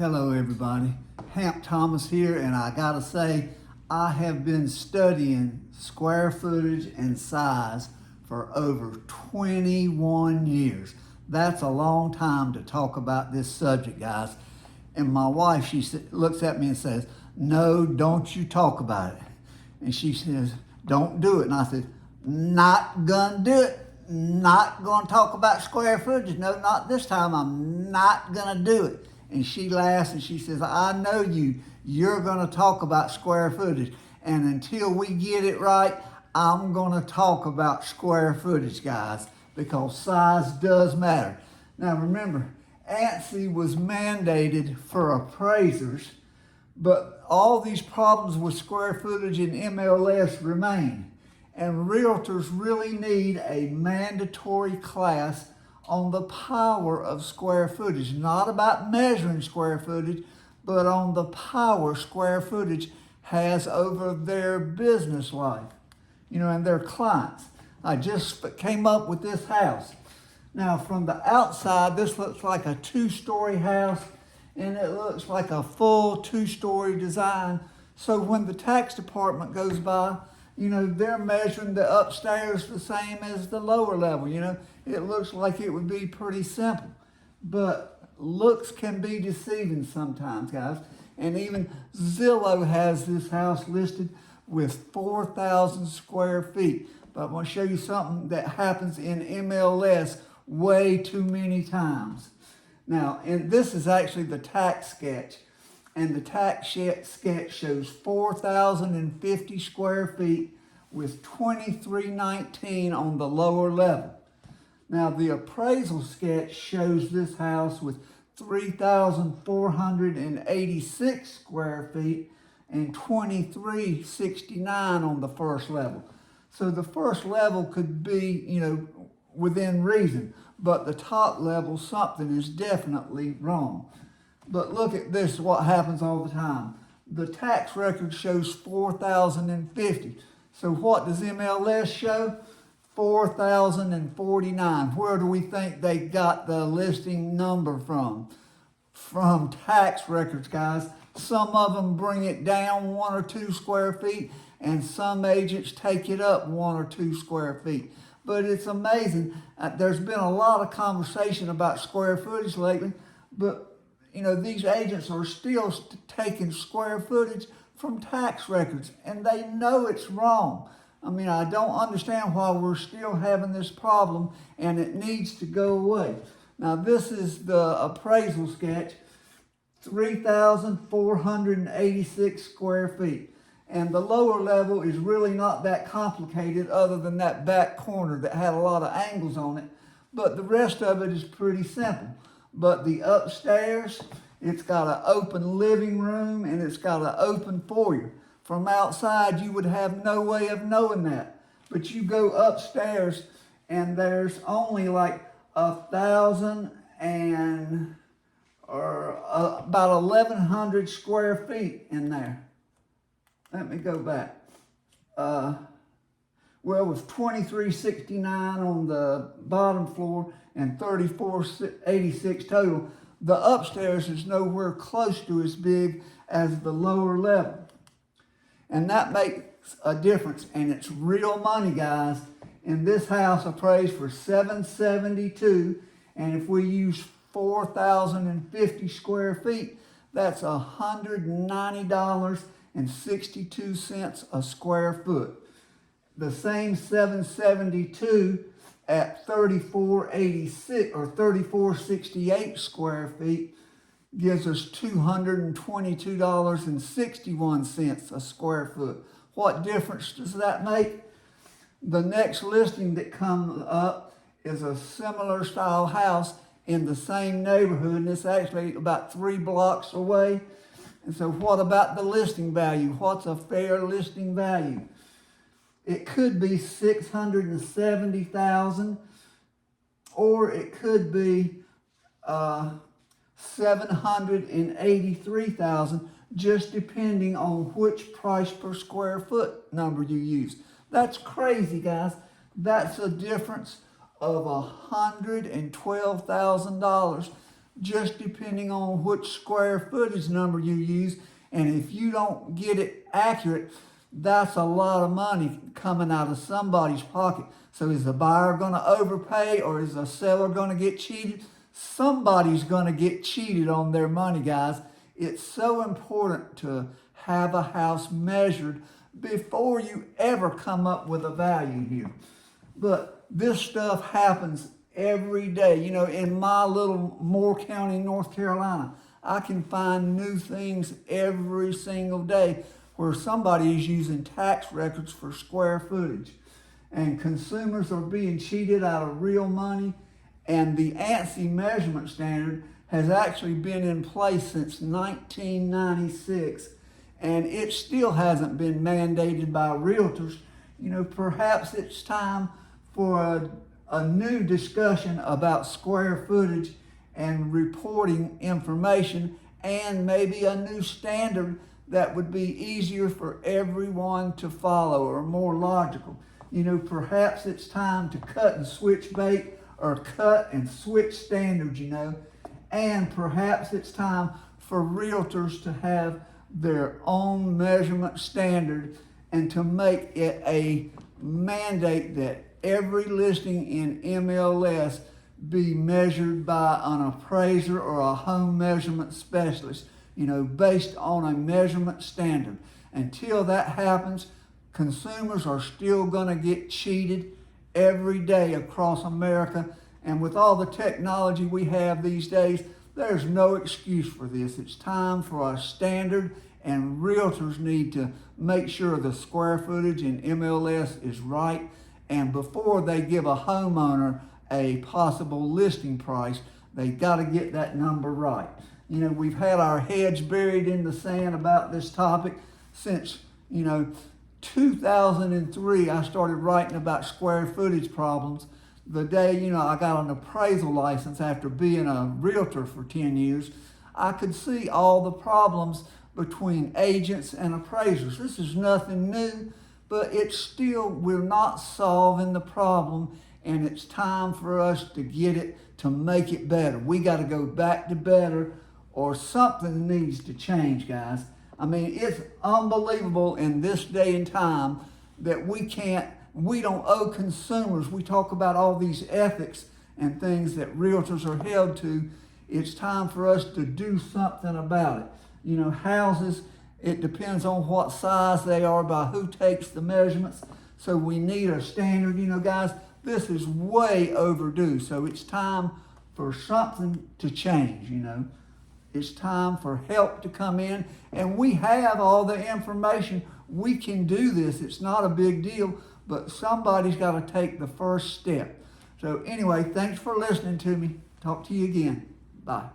Hello everybody, Hamp Thomas here, and I gotta say, I have been studying square footage and size for over 21 years. That's a long time to talk about this subject, guys. And my wife, she looks at me and says, "No, don't you talk about it." And she says, "Don't do it." And I said, "Not gonna do it. Not gonna talk about square footage. No, not this time. I'm not gonna do it." And she laughs and she says, "I know you. You're going to talk about square footage. And until we get it right, I'm going to talk about square footage, guys, because size does matter." Now remember, ANSI was mandated for appraisers, but all these problems with square footage and MLS remain. And realtors really need a mandatory class on the power of square footage, not about measuring square footage, but on the power square footage has over their business life, and their clients. I just came up with this house. Now from the outside, this looks like a 2-story house, and it looks like a full 2-story design. So when the tax department goes by, they're measuring the upstairs the same as the lower level. It looks like it would be pretty simple, but looks can be deceiving sometimes, guys. And even Zillow has this house listed with 4,000 square feet. But I'm going to show you something that happens in MLS way too many times. Now, and this is actually the tax sketch. And the tax sketch shows 4,050 square feet with 2319 on the lower level. Now the appraisal sketch shows this house with 3,486 square feet and 2369 on the first level. So the first level could be, within reason, but the top level, something is definitely wrong. But look at this, what happens all the time. The tax record shows 4,050. So what does MLS show? 4,049. Where do we think they got the listing number from? From tax records, guys. Some of them bring it down 1 or 2 square feet, and some agents take it up 1 or 2 square feet. But it's amazing. There's been a lot of conversation about square footage lately, but these agents are still taking square footage from tax records, and they know it's wrong. I don't understand why we're still having this problem, and it needs to go away. Now, this is the appraisal sketch, 3,486 square feet. And the lower level is really not that complicated other than that back corner that had a lot of angles on it, but the rest of it is pretty simple. But the upstairs, it's got an open living room and it's got an open foyer. From outside, you would have no way of knowing that. But you go upstairs and there's only like 1,000 or about 1,100 square feet in there. Let me go back. Well, with 2369 on the bottom floor and 3486 total, the upstairs is nowhere close to as big as the lower level. And that makes a difference, and it's real money, guys. In this house appraised for $772, and if we use 4,050 square feet, that's $190.62 a square foot. The same 772 at 3486 or 3468 square feet gives us $222.61 a square foot. What difference does that make? The next listing that comes up is a similar style house in the same neighborhood, and it's actually about 3 blocks away. And so what about the listing value? What's a fair listing value? It could be $670,000, or it could be $783,000, just depending on which price per square foot number you use. That's crazy, guys. That's a difference of $112,000 just depending on which square footage number you use. And if you don't get it accurate, that's a lot of money coming out of somebody's pocket. So is the buyer going to overpay, or is the seller going to get cheated? Somebody's going to get cheated on their money, guys. It's so important to have a house measured before you ever come up with a value here. But this stuff happens every day. You know, in my little Moore County, North Carolina, I can find new things every single day where somebody is using tax records for square footage. And consumers are being cheated out of real money. And the ANSI measurement standard has actually been in place since 1996. And it still hasn't been mandated by realtors. You know, perhaps it's time for a new discussion about square footage and reporting information, and maybe a new standard that would be easier for everyone to follow or more logical. You know, perhaps it's time to cut and switch bait, or cut and switch standards, you know. And perhaps it's time for realtors to have their own measurement standard and to make it a mandate that every listing in MLS be measured by an appraiser or a home measurement specialist, you know, based on a measurement standard. Until that happens, consumers are still going to get cheated every day across America. And with all the technology we have these days, there's no excuse for this. It's time for a standard, and realtors need to make sure the square footage in MLS is right. And before they give a homeowner a possible listing price, they got to get that number right. You know, we've had our heads buried in the sand about this topic since, 2003. I started writing about square footage problems. The day, I got an appraisal license after being a realtor for 10 years, I could see all the problems between agents and appraisers. This is nothing new, but it's still, we're not solving the problem, and it's time for us to get it, to make it better. We got to go back to better, or something needs to change, guys. I mean, it's unbelievable in this day and time that we don't owe consumers. We talk about all these ethics and things that realtors are held to. It's time for us to do something about it. You know, houses, it depends on what size they are by who takes the measurements. So we need a standard. You know, guys, this is way overdue. So it's time for something to change, It's time for help to come in, and we have all the information. We can do this. It's not a big deal, but somebody's got to take the first step. So anyway, thanks for listening to me. Talk to you again. Bye.